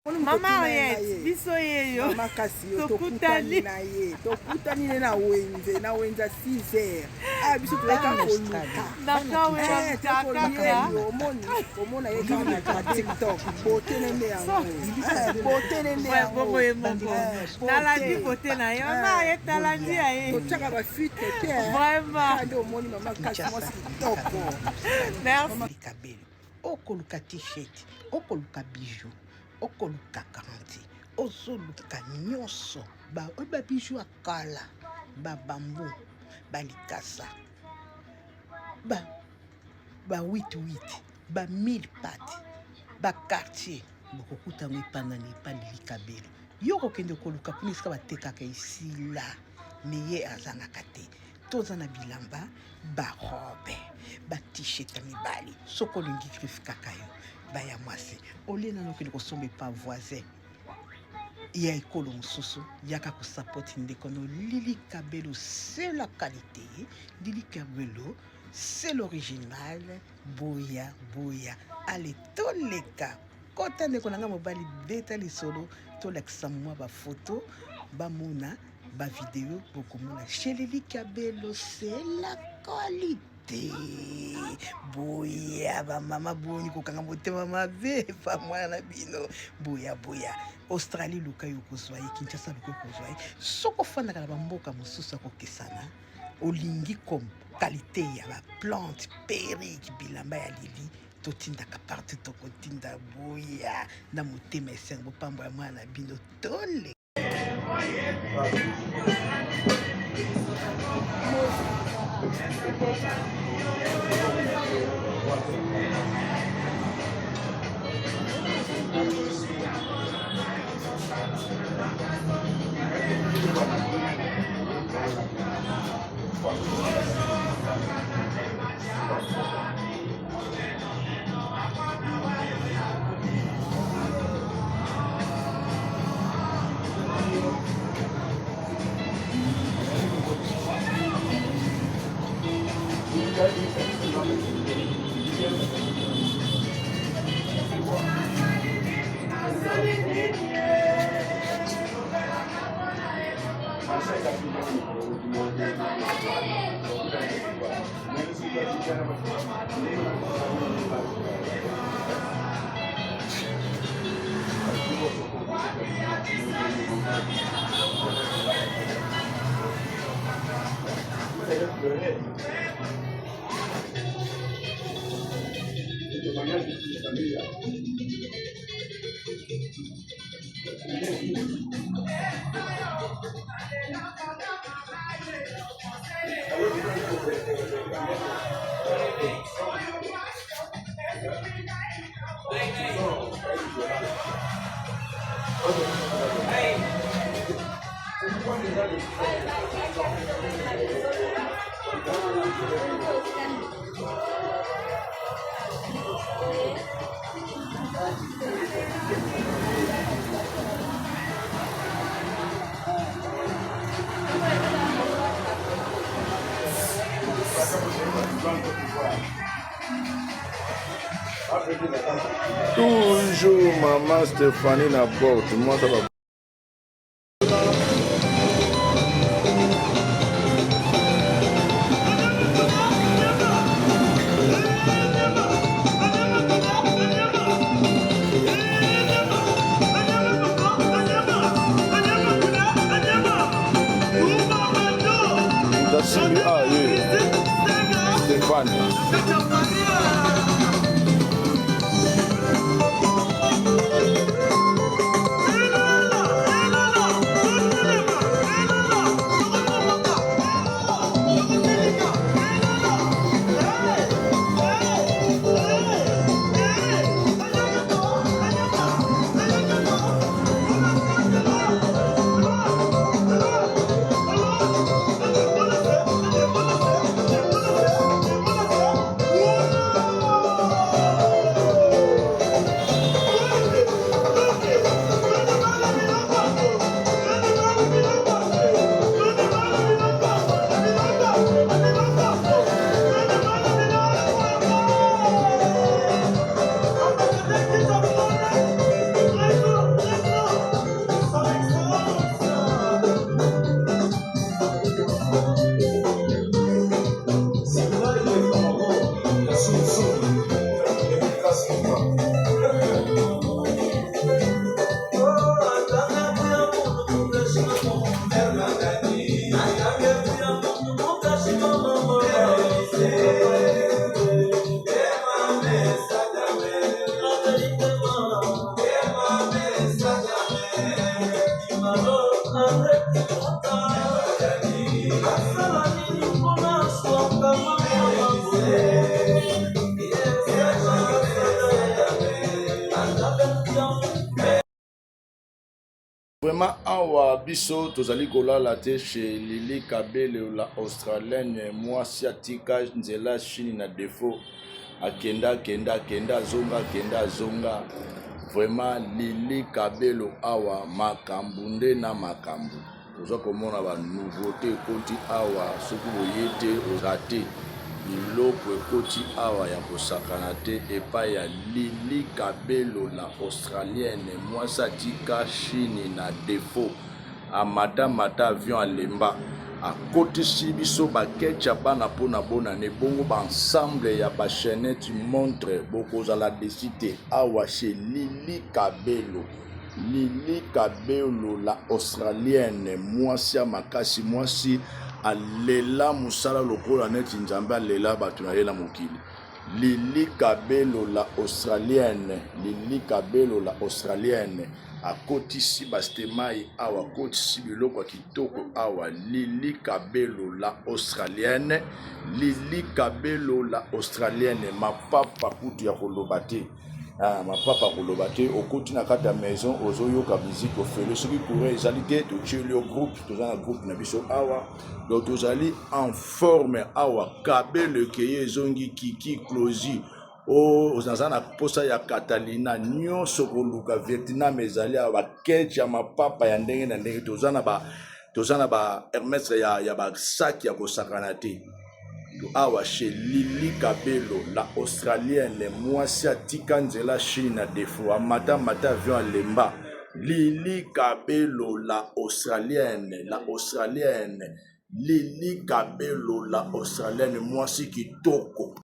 Mama Henriette, biso yeyo. Mama kasi yo tokutani na ye. Tokutani na wenze 6h. Ah biso tuleka koluka. D'accord, omona ye kama TikTok. Bote nende yango. Bote nende yango. Talandi bote na yo. Mama Henriette talandi ya ye. Tochaka ba fuite te. Vraiment. Ndio omoni mama kasi mwasi kitoko. Merci. Kabelo. Okoluka t-shirt, okoluka bijou. Okoluka garanti ozoluka nyonso ba bijou akala ba bambu balikasa ba 8 ba 1000 pati ba quartier bokokuta ngo epanda na epandi Likabelo yo kokende koluka mpona esika batekaka esila meye azangaka te toza na bilamba barobe batishet ya mibali soko olingi griffe kaka yo baya mwasi olena nokende kosomba epa voisin ya ekolo mosusu yaka kosapoti ndeko no Lili Kabelo, c'est la qualité. Lili Kabelo, c'est l'original. Boya allez toleka kota ndeko nanga mobali beta lisolo tolakisa mwa ba photo bamona ba vidéo bokomona chez Lili Kabelo, c'est la qualité. Boya ba mama boni kokanga motema mabe pa mwana bino boya Australie luka yo kozwa ye Kinshasa luka kozwa ye soko fanda kala bamboka mosusu kokesana olingi comme qualité ya ba plante perrique bilamba ya Lili totindaka partout tokotinda boya na motema esengo pamba ya mwana bino tole. Toujours maman Stéphanie na porte. Moi ça va. Stéphanie. Whoa! Vraiment, awa biso tozali kolala te chez Lili Kabele la australienne moi siatika nzela chini na défaut akenda zonga vraiment Lili Kabelo awa makambu nde na makambu toza komona ba nouveauté ekoti awa soki boye te ozate biloko ekoti awa ya kosakana te epai ya Lili Kabelo la australienne mwasi atika chini na défaut amata avion alemba akotisi biso baketch ya bana mpona bonane bongo baensemble ya bachenete montre bokozala desi te awa chez Lili Kabelo la australienne mwasi ya makasi mwasi alela musala lokola neti nzambe alela bato na ye na mokili. Lili Kabelo la australienne akotisi bastemai awa akotisi biloko ya kitoko awa Lili Kabelo la australienne mapapa kutu ya koloba te mapapa koloba te okoti na kati ya maison ozoyoka musique ofele soki courant ezali te totieli yo groupe toza na groupe na biso awa donc tozali en forme awa Kabelo ekeye ezongi kiki closi ozaza na posa ya Catalina nyonso koluka Vietnam ezali awa baketch ya mapapa ya ndenge na ndenge toza na ba Hermès ya basaki ya kosakana te awa chez Lili Kabelo la australienne mwasi atika nzela chini na défaut amata avion alemba. Lili Kabelo la australienne Lili Kabelo la australienne mwasi kitoko